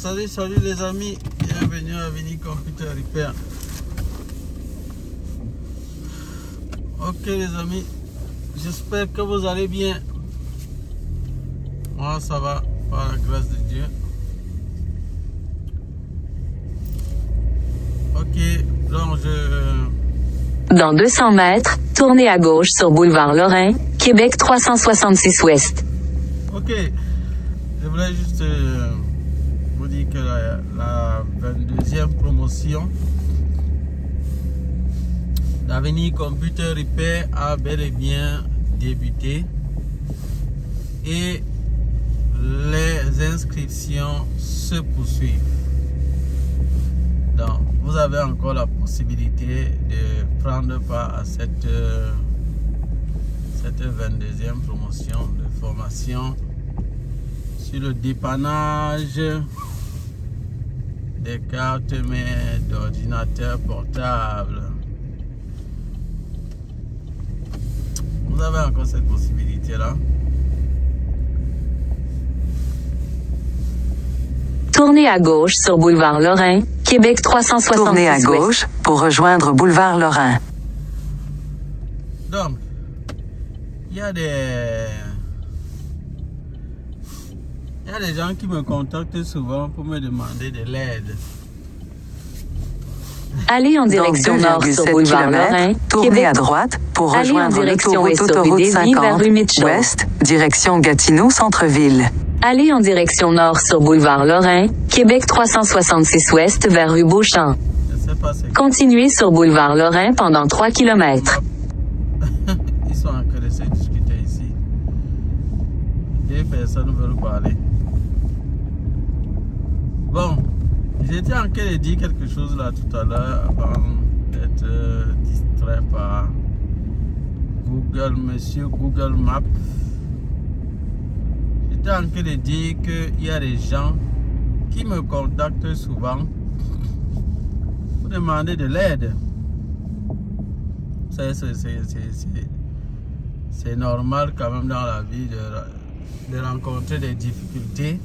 Salut les amis, bienvenue à Vini Computer Repair. Ok les amis, j'espère que vous allez bien. Moi ça va, par la grâce de Dieu. Ok, donc Dans 200 mètres, tournez à gauche sur boulevard Lorrain, Québec 366 Ouest. Ok, je voulais juste vous dire que la 22e promotion d'Avenir Computer Repair a bel et bien débuté et les inscriptions se poursuivent. Donc, vous avez encore la possibilité de prendre part à cette 22e promotion de formation sur le dépannage des cartes mères d'ordinateurs portables. Vous avez encore cette possibilité-là. Tournez à gauche sur boulevard Lorrain, Québec 366 Tournez à gauche Ouest. pour rejoindre boulevard Lorrain. Donc, il y a des gens qui me contactent souvent pour me demander de l'aide. Allez en Dans direction nord sur 2,7 boulevard Lorrain, km, tournez Québec. à droite pour Allez en rejoindre direction est sur l'autoroute Védésie vers 50 rue Mitchell. Ouest, direction Gatineau Centre-Ville. Allez en direction nord sur boulevard Lorrain, Québec 366 Ouest vers rue Beauchamp. Je sais pas c'est Continuez sur boulevard Lorrain pendant 3 km. Ils sont en train de se discuter ici. Deux personnes veulent parler. Bon, j'étais en train de dire quelque chose là tout à l'heure avant d'être distrait par monsieur Google Maps. J'étais en train de dire qu'il y a des gens qui me contactent souvent pour demander de l'aide. C'est normal quand même dans la vie de rencontrer des difficultés.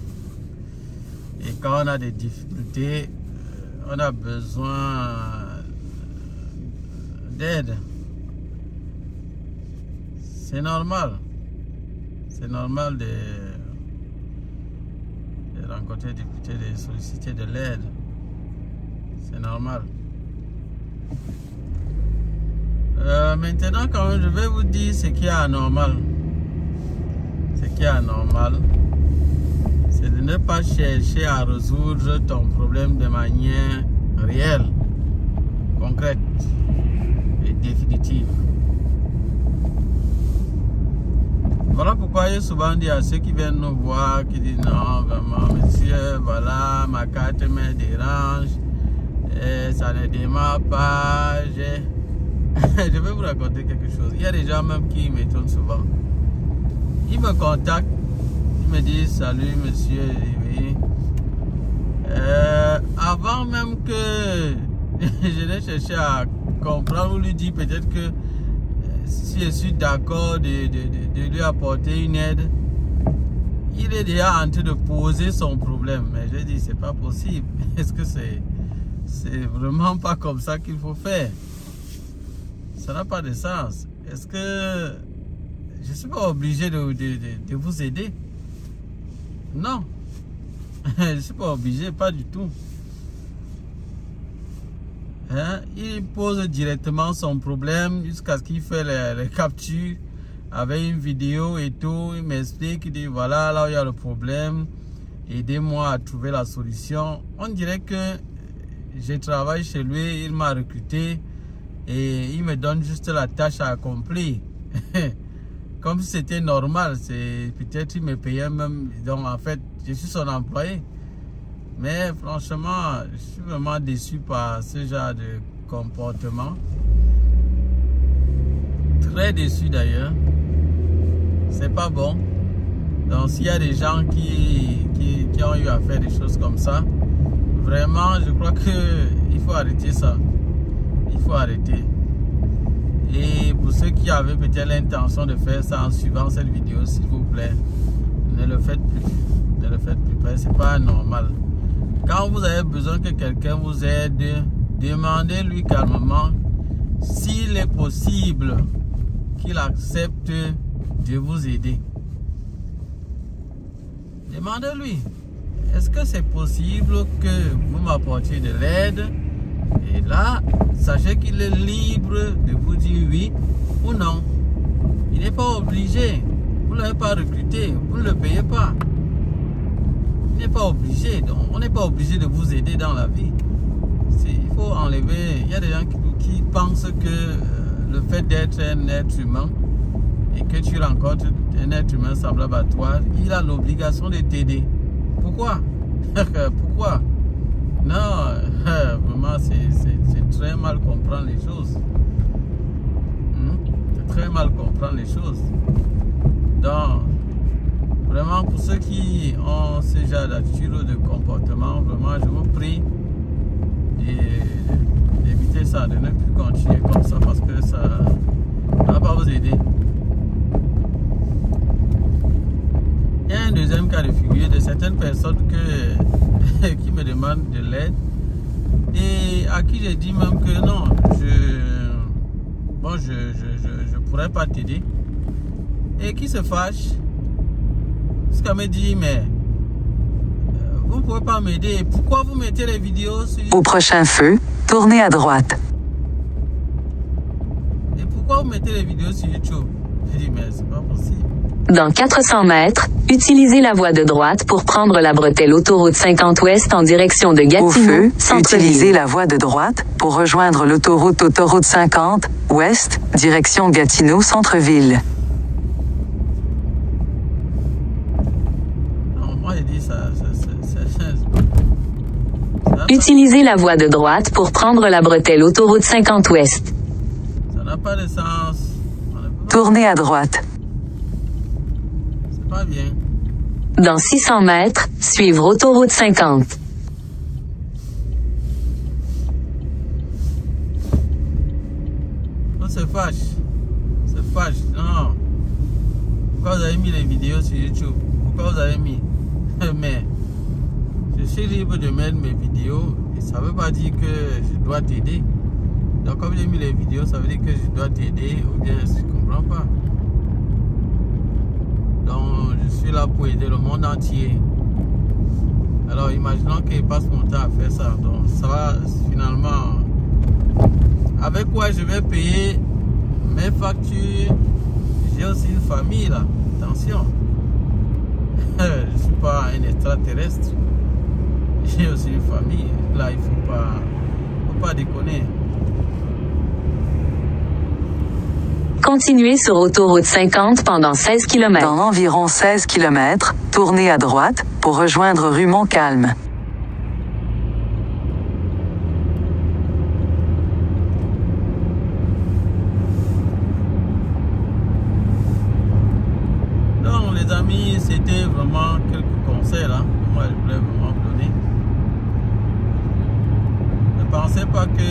Et quand on a des difficultés, on a besoin d'aide. C'est normal. C'est normal de rencontrer des difficultés, de solliciter de l'aide. C'est normal. Maintenant, quand même, je vais vous dire ce qui est anormal. Ce qui est anormal, c'est de ne pas chercher à résoudre ton problème de manière réelle, concrète et définitive. Voilà pourquoi j'ai souvent dit à ceux qui viennent nous voir, qui disent non, vraiment, monsieur, voilà, ma carte me dérange, et ça ne démarre pas. Je vais vous raconter quelque chose. Il y a des gens même qui m'étonnent souvent. Ils me contactent, ils me disent salut monsieur, oui. Avant même que je n'ai cherché à comprendre ou lui dire peut-être que si je suis d'accord de lui apporter une aide, il est déjà en train de poser son problème. Mais je dis c'est pas possible. Est-ce que c'est vraiment pas comme ça qu'il faut faire? Ça n'a pas de sens. Est-ce que je ne suis pas obligé de vous aider? Non. Je ne suis pas obligé, pas du tout. Hein? Il pose directement son problème jusqu'à ce qu'il fait les captures avec une vidéo et tout. Il m'explique, il dit voilà, là où il y a le problème, aidez-moi à trouver la solution. On dirait que je travaille chez lui, il m'a recruté et il me donne juste la tâche à accomplir. Comme si c'était normal. Peut-être il me payait même. Donc en fait, je suis son employé. Mais franchement, je suis vraiment déçu par ce genre de comportement. Très déçu d'ailleurs. C'est pas bon. Donc s'il y a des gens qui ont eu à faire des choses comme ça, vraiment, je crois qu'il faut arrêter ça. Il faut arrêter. Et pour ceux qui avaient peut-être l'intention de faire ça en suivant cette vidéo, s'il vous plaît, ne le faites plus. Ne le faites plus. C'est pas normal. Quand vous avez besoin que quelqu'un vous aide, demandez-lui calmement s'il est possible qu'il accepte de vous aider. Demandez-lui, est-ce que c'est possible que vous m'apportiez de l'aide? Et là, sachez qu'il est libre de vous dire oui ou non. Il n'est pas obligé. Vous ne l'avez pas recruté, vous ne le payez pas. Il n'est pas obligé. Donc, on n'est pas obligé de vous aider dans la vie. Il faut enlever. Il y a des gens qui pensent que le fait d'être un être humain et que tu rencontres un être humain semblable à toi, il a l'obligation de t'aider. Pourquoi? Pourquoi? Non, vraiment, c'est très mal comprendre les choses. C'est très mal comprendre les choses. Donc, vraiment, pour ceux qui ont ce genre d'attitude ou de comportement, vraiment, je vous prie d'éviter ça, de ne plus continuer comme ça parce que ça ne va pas vous aider. Il y a un deuxième cas de figure de certaines personnes qui me demandent de l'aide et à qui j'ai dit même que non, je pourrais pas t'aider et qui se fâche parce qu'elle me dit mais vous ne pouvez pas m'aider, pourquoi vous mettez les vidéos sur... Au prochain feu, tournez à droite. Et pourquoi vous mettez les vidéos sur YouTube? J'ai dit mais c'est pas possible. Dans 400 mètres, utilisez la voie de droite pour prendre la bretelle autoroute 50 Ouest en direction de Au Gatineau, feu, centre-ville. utilisez la voie de droite pour rejoindre l'autoroute 50 Ouest, direction Gatineau, centre-ville. Non, moi j'ai dit ça Utilisez la voie de droite pour prendre la bretelle autoroute 50 Ouest. ça n'a pas de sens. Tournez à droite. C'est pas bien. Dans 600 mètres, suivre autoroute 50. On se fâche. Non. Pourquoi vous avez mis les vidéos sur YouTube? Pourquoi vous avez mis? Mais je suis libre de mettre mes vidéos et ça ne veut pas dire que je dois t'aider. Donc comme j'ai mis les vidéos, ça veut dire que je dois t'aider ou bien je ne comprends pas. Donc je suis là pour aider le monde entier. Alors imaginons que je passe mon temps à faire ça. Donc ça va finalement... Avec quoi je vais payer mes factures? J'ai aussi une famille là. Attention. Je ne suis pas un extraterrestre. J'ai aussi une famille. Là, il ne faut pas déconner. Continuez sur autoroute 50 pendant 16 km. Dans environ 16 km, tournez à droite pour rejoindre rue Montcalm. Donc, les amis, c'était vraiment quelques conseils là. Moi, je voulais vraiment vous donner. Ne pensez pas que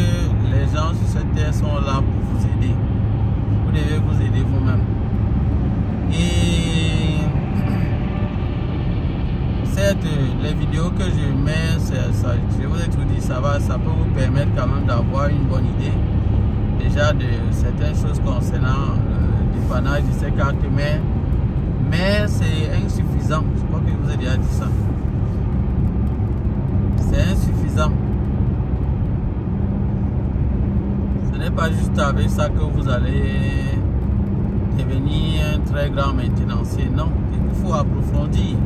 les gens sur cette terre sont là pour vous aider. Vous devez vous aider vous-même. Et certes, les vidéos que je mets, ça, je vous ai tout dit, ça peut vous permettre quand même d'avoir une bonne idée déjà de certaines choses concernant le dépannage de ces cartes mères. Mais c'est insuffisant. Je crois que je vous ai déjà dit ça. C'est insuffisant. Ce n'est pas juste avec ça que vous allez devenir un très grand maintenancier. Non, il vous faut approfondir.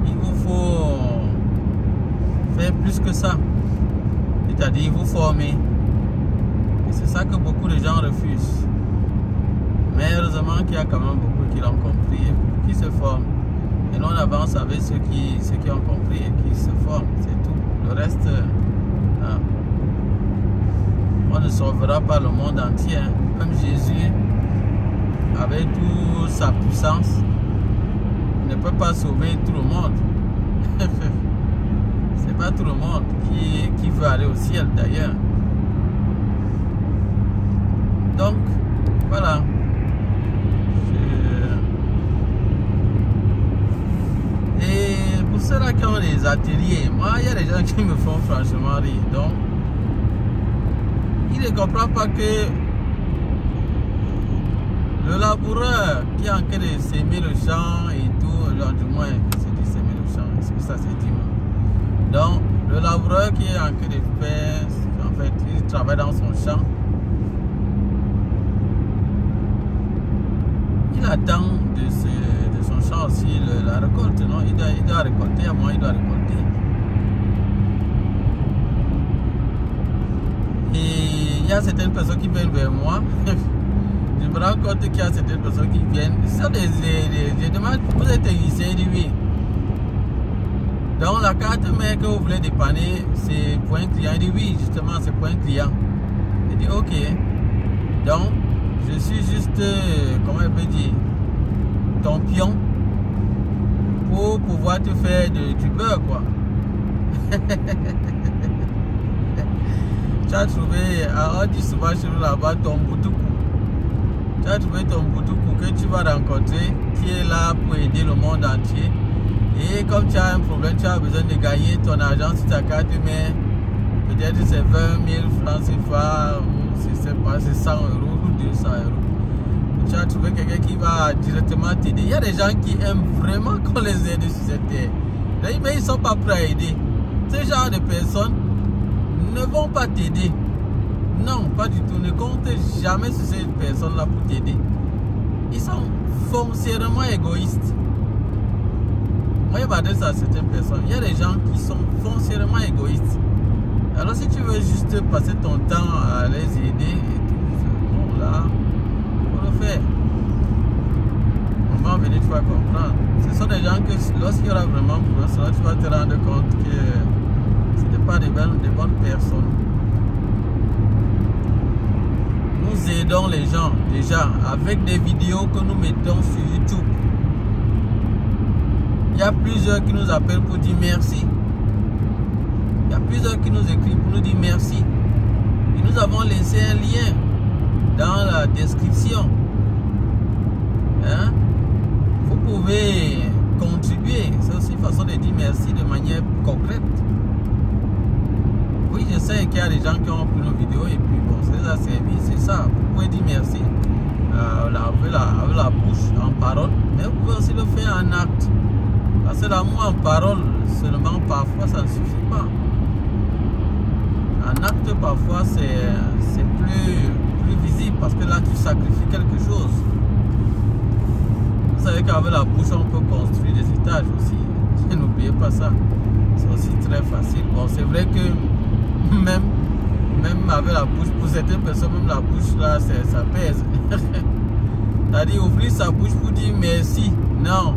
Il vous faut faire plus que ça. C'est-à-dire vous former. Et c'est ça que beaucoup de gens refusent. Mais heureusement qu'il y a quand même beaucoup qui l'ont compris et qui se forment. Et nous on avance avec ceux qui ont compris et qui se forment. C'est tout. Le reste, on ne sauvera pas le monde entier. Même Jésus, avec toute sa puissance, ne peut pas sauver tout le monde. C'est pas tout le monde qui veut aller au ciel d'ailleurs. Donc, voilà. Et pour ceux-là qui ont les ateliers. Moi, il y a des gens qui me font franchement rire. Donc, il ne comprend pas que le laboureur qui est en train de s'aimer le champ et tout, genre du moins, c'est de s'aimer le champ, est-ce que ça c'est dit? Donc, le laboureur qui est en train de faire, en fait, il travaille dans son champ. Il attend de son champ aussi la récolte, non? Il doit récolter, à moi il doit récolter. Et il y a certaines personnes qui viennent vers moi. Je me rends compte qu'il y a certaines personnes qui viennent. Je demande pourquoi vous êtes technicien, il dit oui. Donc la carte mère que vous voulez dépanner, c'est pour un client. Il dit oui, justement, c'est pour un client. Il dit ok. Donc, je suis juste, comment on peut dire, ton pion pour pouvoir te faire du beurre, quoi. Tu as trouvé, on dit souvent chez nous là-bas, ton boutoukou. Tu as trouvé ton boutoukou que tu vas rencontrer, qui est là pour aider le monde entier. Et comme tu as un problème, tu as besoin de gagner ton argent sur ta carte, mais peut-être c'est 20 000 francs CFA, c'est 100 euros. 200 euros. Tu as trouvé quelqu'un qui va directement t'aider. Il y a des gens qui aiment vraiment qu'on les aide sur cette terre. Mais ils ne sont pas prêts à aider. Ce genre de personnes ne vont pas t'aider. Non, pas du tout. Ne compte jamais sur ces personnes-là pour t'aider. Ils sont foncièrement égoïstes. Moi, je m'adresse à certaines personnes. Il y a des gens qui sont foncièrement égoïstes. Alors, si tu veux juste passer ton temps à les aider, là, pour le faire. On va venir, tu vas comprendre. Ce sont des gens que lorsqu'il y aura vraiment pour cela, tu vas te rendre compte que ce n'était pas des bonnes personnes. Nous aidons les gens déjà avec des vidéos que nous mettons sur YouTube. Il y a plusieurs qui nous appellent pour dire merci. Il y a plusieurs qui nous écrivent pour nous dire merci. Et nous avons laissé un lien dans la description. Hein? Vous pouvez contribuer. C'est aussi une façon de dire merci de manière concrète. Oui, je sais qu'il y a des gens qui ont pris nos vidéos et puis bon, ça les a servi. C'est ça. Vous pouvez dire merci avec la bouche, en parole. Mais vous pouvez aussi le faire en acte. Parce que l'amour en parole seulement, parfois, ça ne suffit pas. En acte, parfois, c'est plus visible parce que là, tu sacrifies quelque chose. Vous savez qu'avec la bouche, on peut construire des étages aussi. N'oubliez pas ça. C'est aussi très facile. Bon, c'est vrai que même avec la bouche, pour certaines personnes, même la bouche, là, ça pèse. C'est-à-dire, ouvrir sa bouche pour dire merci. Non.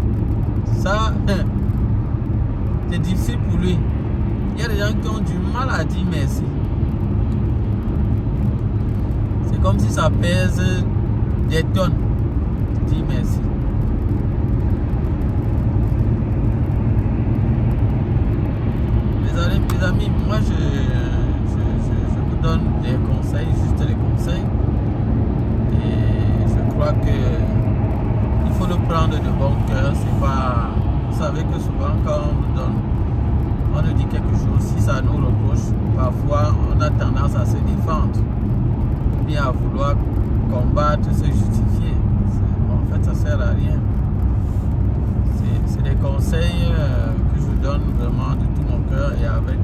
Ça, c'est difficile pour lui. Il y a des gens qui ont du mal à dire merci. C'est comme si ça pèse des tonnes. Dis merci. Les amis, moi je vous donne des conseils, juste des conseils. Et je crois que il faut le prendre de bon cœur. C'est pas, vous savez que souvent quand on nous dit quelque chose, si ça nous reproche, parfois on a tendance à se défendre ou bien à vouloir combattre, se justifier. En fait, ça sert à rien. C'est des conseils que je donne vraiment de tout mon cœur et avec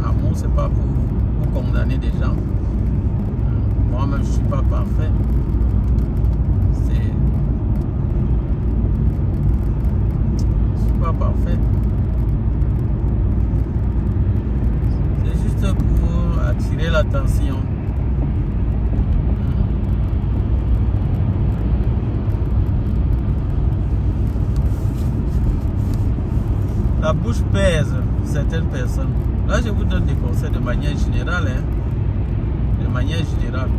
amour. C'est pas pour condamner des gens. Moi-même, je suis pas parfait. Pas parfait. C'est juste pour attirer l'attention. La bouche pèse certaines personnes. Là, je vous donne des conseils de manière générale. Hein. De manière générale.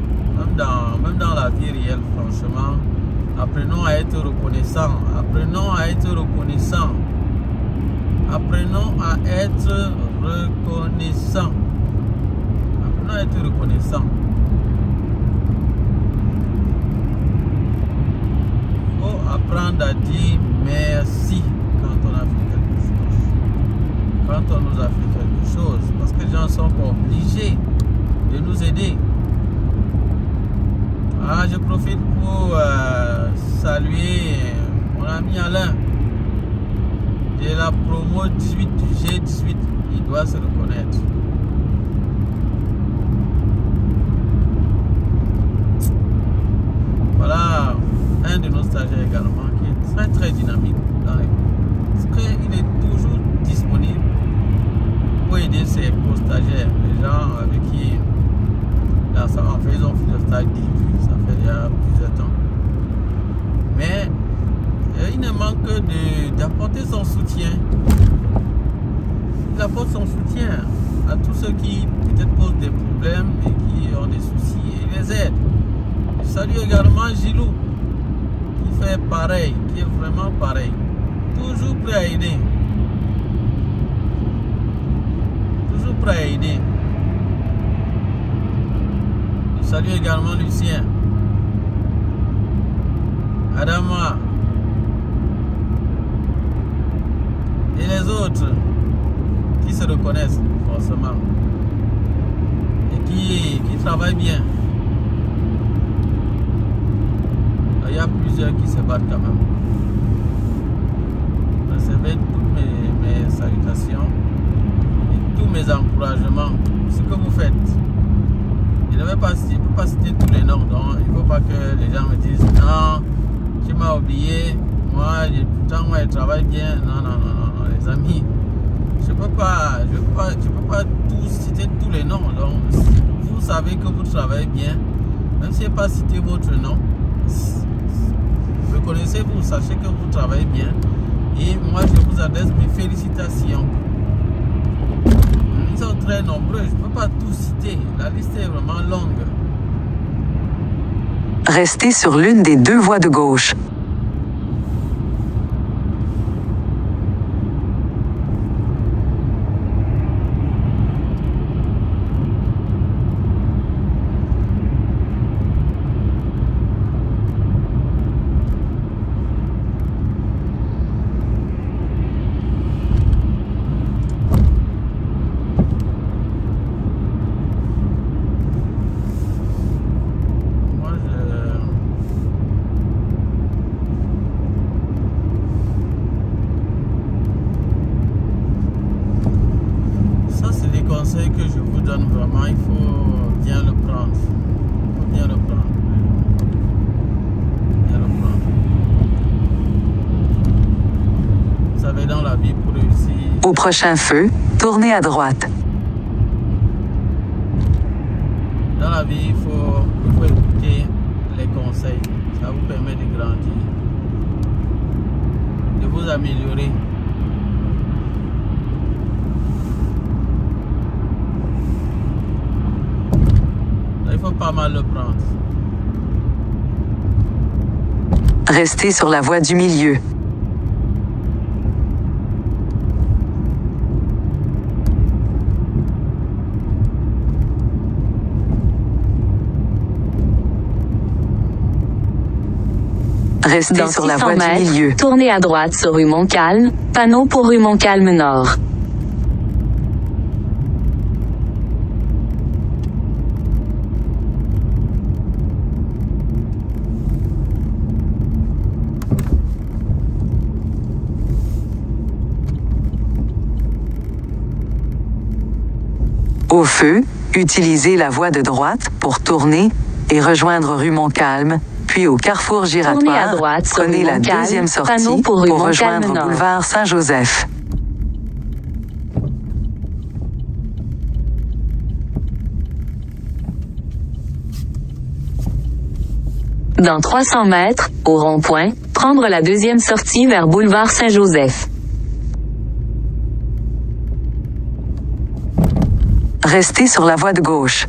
Même dans la vie réelle, franchement. Apprenons à être reconnaissants. Apprenons à être reconnaissants. Apprenons à être reconnaissants. Apprenons à être reconnaissants. Il faut apprendre à dire merci quand on a fait quelque chose. quand on nous a fait quelque chose, parce que les gens sont obligés de nous aider. Ah, je profite pour saluer mon ami Alain de la promo 18 du G18. Il doit se reconnaître. Voilà un de nos stagiaires également qui est très très dynamique. Il est toujours disponible pour aider ses co-stagiaires, les gens avec qui là, ça, en fait ils ont fait le stage début, ça fait déjà plusieurs temps. Mais il ne manque que d'apporter son soutien. Il apporte son soutien à tous ceux qui peut-être posent des problèmes et qui ont des soucis et il les aide. Je salue également Gilou qui fait pareil, qui est vraiment pareil. Toujours prêt à aider. Toujours prêt à aider. Je salue également Lucien. Adama. Et les autres qui se reconnaissent forcément. Et qui travaillent bien. Il y a plusieurs qui se battent quand même. Recevez toutes mes salutations et tous mes encouragements pour ce que vous faites. Je ne peux pas citer tous les noms, donc il ne faut pas que les gens me disent non, tu m'as oublié, pourtant moi je travaille bien. Non, les amis, je peux pas tous citer tous les noms. Donc vous savez que vous travaillez bien, même si je n'ai pas cité votre nom, reconnaissez-vous, sachez que vous travaillez bien. Et moi, je vous adresse mes félicitations. Ils sont très nombreux, je ne peux pas tout citer. La liste est vraiment longue. Restez sur l'une des deux voies de gauche. Que je vous donne vraiment, il faut bien le prendre. Il faut bien le prendre. Bien le prendre. Vous savez, dans la vie, pour réussir... Au prochain feu, tournez à droite. Dans la vie, il faut écouter les conseils. Ça vous permet de grandir, de vous améliorer. Il faut pas mal le prendre. Restez sur la voie du milieu. Restez sur la voie du milieu. Tournez à droite sur rue Montcalm, panneau pour rue Montcalm Nord. Au feu, utilisez la voie de droite pour tourner et rejoindre rue Montcalm, puis au carrefour giratoire, prenez la deuxième sortie pour rejoindre boulevard Saint-Joseph. Dans 300 mètres, au rond-point, prendre la deuxième sortie vers boulevard Saint-Joseph. Restez sur la voie de gauche.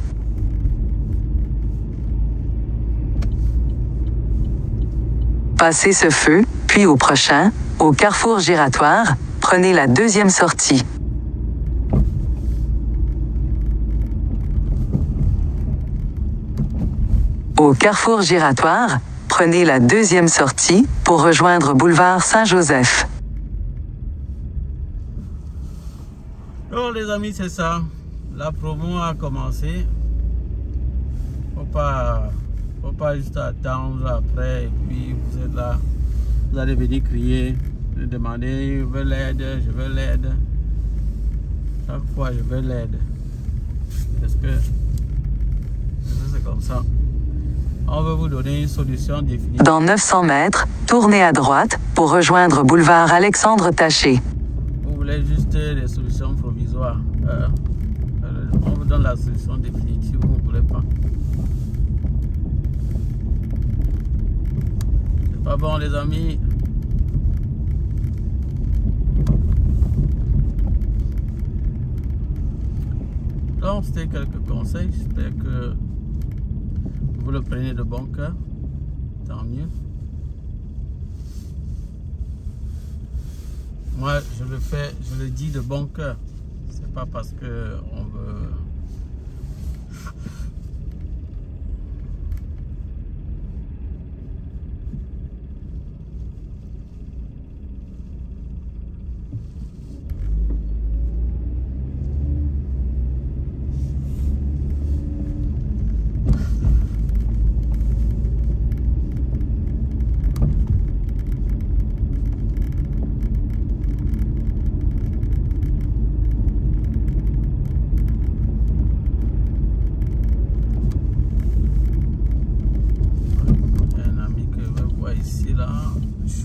Passez ce feu, puis au prochain, au carrefour giratoire, prenez la deuxième sortie. Au carrefour giratoire, prenez la deuxième sortie pour rejoindre boulevard Saint-Joseph. Donc les amis, c'est ça. La promo a commencé. Faut pas juste attendre après et puis vous êtes là. Vous allez venir crier, demander je veux l'aide, je veux l'aide. Chaque fois je veux l'aide. Parce que c'est comme ça. On veut vous donner une solution définitive. Dans 900 mètres, tournez à droite pour rejoindre boulevard Alexandre Taché. Vous voulez juste des solutions provisoires. On vous donne la solution définitive, vous ne voulez pas. C'est pas bon les amis. Donc c'était quelques conseils, j'espère que vous le prenez de bon cœur, tant mieux. Moi je le dis de bon cœur, c'est pas parce que on veut.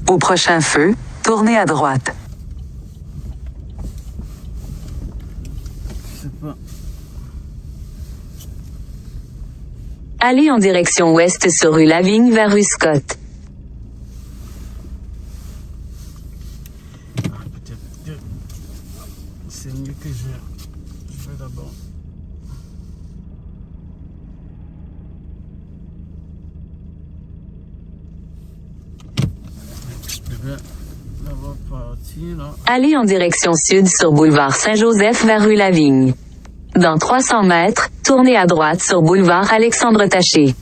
Au prochain feu, tournez à droite. Allez en direction ouest sur rue Lavigne vers rue Scott. Peut-être que c'est mieux que je vais d'abord. Allez en direction sud sur boulevard Saint-Joseph vers rue Lavigne. Dans 300 mètres, tournez à droite sur boulevard Alexandre Taché.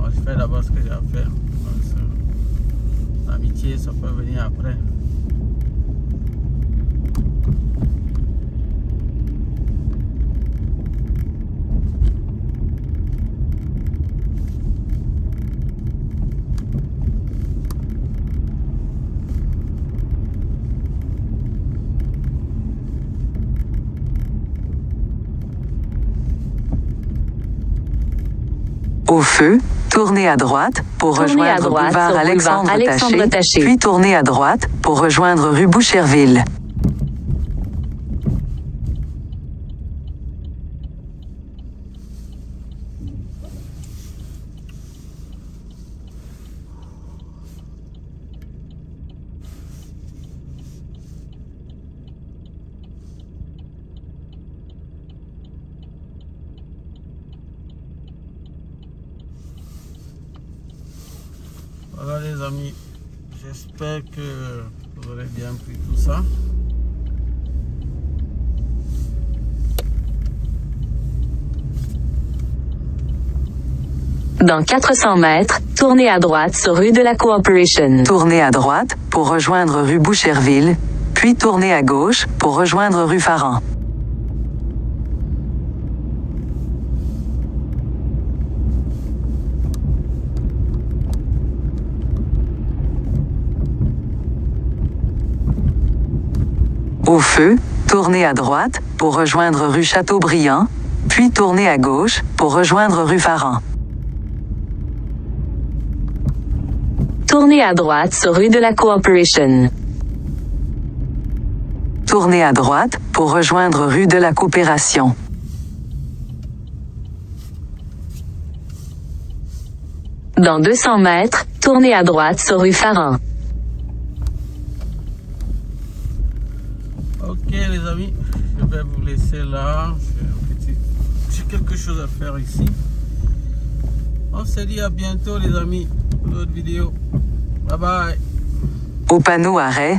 Je fais d'abord ce que j'ai à faire. L'amitié, ça peut venir après. Au feu, tournez à droite pour rejoindre boulevard Alexandre Taché, puis tournez à droite pour rejoindre rue Boucherville. Voilà les amis, j'espère que vous aurez bien pris tout ça. Dans 400 mètres, tournez à droite sur rue de la Coopération. Tournez à droite pour rejoindre rue Boucherville, puis tournez à gauche pour rejoindre rue Faran. Au feu, tournez à droite pour rejoindre rue Chateaubriand, puis tournez à gauche pour rejoindre rue Faran. Tournez à droite sur rue de la Coopération. Tournez à droite pour rejoindre rue de la Coopération. Dans 200 mètres, tournez à droite sur rue Faran. Ok les amis, je vais vous laisser là. J'ai quelque chose à faire ici. On se dit à bientôt les amis pour d'autres vidéos. Bye bye. Au panneau arrêt,